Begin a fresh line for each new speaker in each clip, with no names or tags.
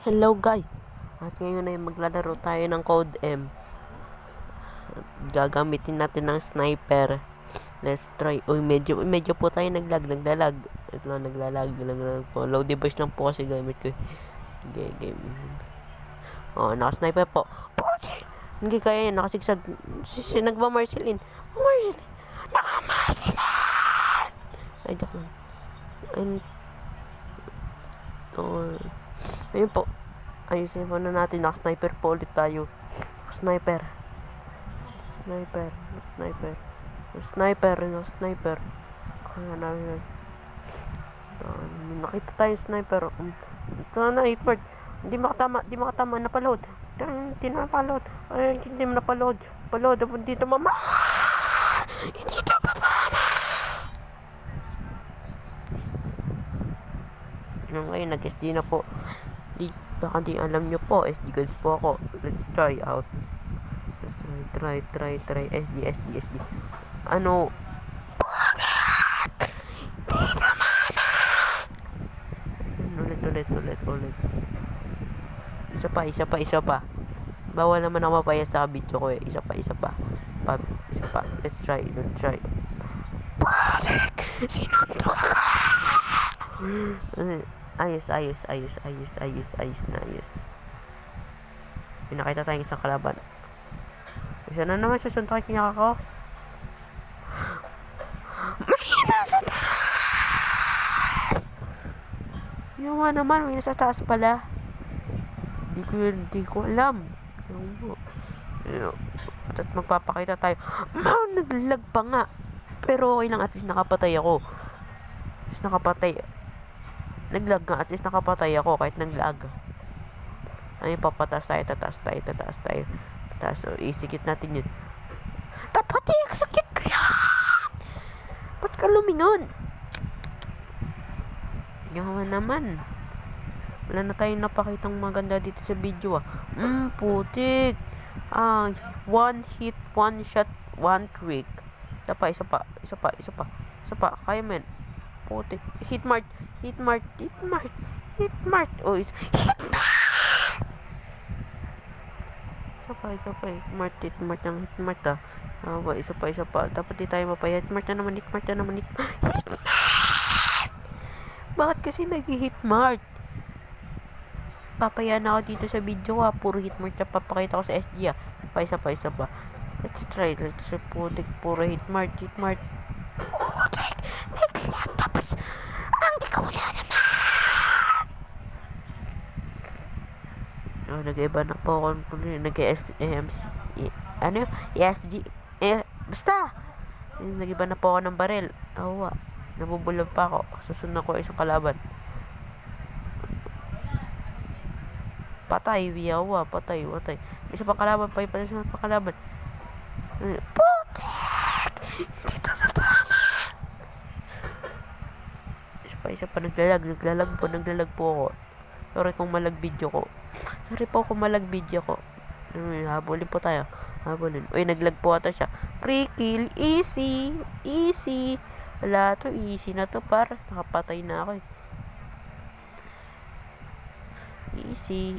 Hello guys! At ngayon ay maglalaro tayo ng Code M. At gagamitin natin ng sniper. Let's try. Uy, medyo po tayo naglalag. Ito lang, naglalag po. Low device lang po kasi gamit ko. Game. Oh, naka-sniper po. Hindi kaya yan, nakasigsag. Nagmamarsilin. Nakamarsilin! Ay, joke lang. Ayun po. Ayusin po na natin. Naka-sniper po ulit tayo. Sniper. Kaya namin. Nakita tayong sniper. Ito na, 8 Hindi makatama. Napaload. Hindi na napaload. Ay, hindi mo napaload. Paload. Dito mama. Hindi ito matama. Ngayon, nag-SD na po. Baka di alam nyo po. SD guys po ako. Let's try out. Let's try. SD. Ano? Ulit. Isa pa. Bawal naman ako mapaya sa video ko eh. Isa pa. Let's try. Sinundo ka. Ayos na. Pinakita tayong isang kalaban. Isa na naman susuntokin niya ako. Mahina sa taas! Yawa naman, may nasa taas pala. Di ko alam. At magpapakita tayo. Naglag pa nga. Pero okay lang, at least nakapatay ako. Naglag nga, at least nakapatay ako kahit naglag. Ay, papatas tayo, tataas tayo. So, isikit natin yun. Dapat sakit ko yan! Ba't ka lumingon? Yaman naman. Wala na tayong napakitang maganda dito sa video putik. One hit, one shot, one trick. Isa pa. Kaya men. Putik. Hitmart. Oh, Hitmart! Hitmart isa pa. Dapat di tayo mapaya. Hitmart na naman. Bakit kasi nag-hitmart? Papaya na ako dito sa video puro hitmart na papakita ko sa SG Isa pa. Let's try. Putik. Puro hitmart. Putik. Naglag. Tapos ang gawin naman. Nag-iba na po ako. ESG. Basta. Nag-iba na po ako ng baril. Nabubulog pa ako. Susunod ko isang kalaban. Patay. Patay. Isa pang kalaban. Putik! Dito na tama. Isa pa. Naglalag po ako. Sorry kung malag video ko. Habulin po tayo. Uy, naglag po ata siya. Pre-kill. Easy. Wala to. Easy na to par. Nakapatay na ako eh.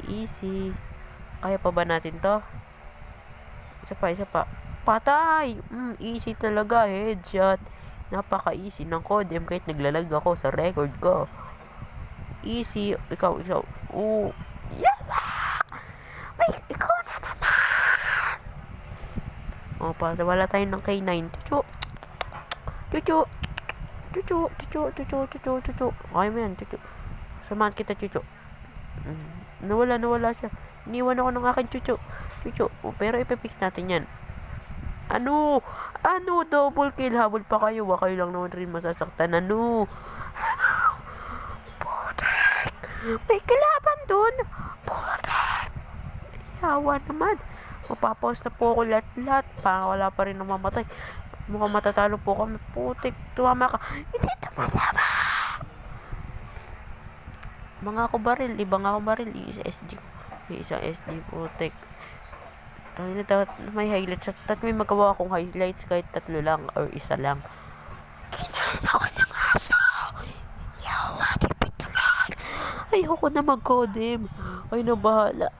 Easy. Kaya pa ba natin to? Isa pa. Patay! Easy talaga. Headshot. Napaka-easy ng Code M kahit naglalag ako sa record ko. Easy. Ikaw. Yawa! May ikaw na naman! Wala tayo ng K9. Chuchu. Okay mo yan, chuchu. Samahan kita, chuchu. Nawala siya. Iniwan ako ng aking chuchu. Pero ipipix natin yan. Ano? Double kill. Habol pa kayo. Kayo lang naman rin masasaktan. Ano? Putik! May kalaban dun. Putik! Yawa naman. Mapapaus na po ako lahat. Parang wala pa rin namamatay. Mukhang matatalo po kami. Putik. Tumama ka. Hindi tumatama. Ibang ako baril. Isang SD. Putik. May highlights. May magawa akong highlights kahit 3 lang or 1 lang. Kinain ako ng aso. Yawa, tipid lang. Ayoko na mag-codem. Ay, na bahala.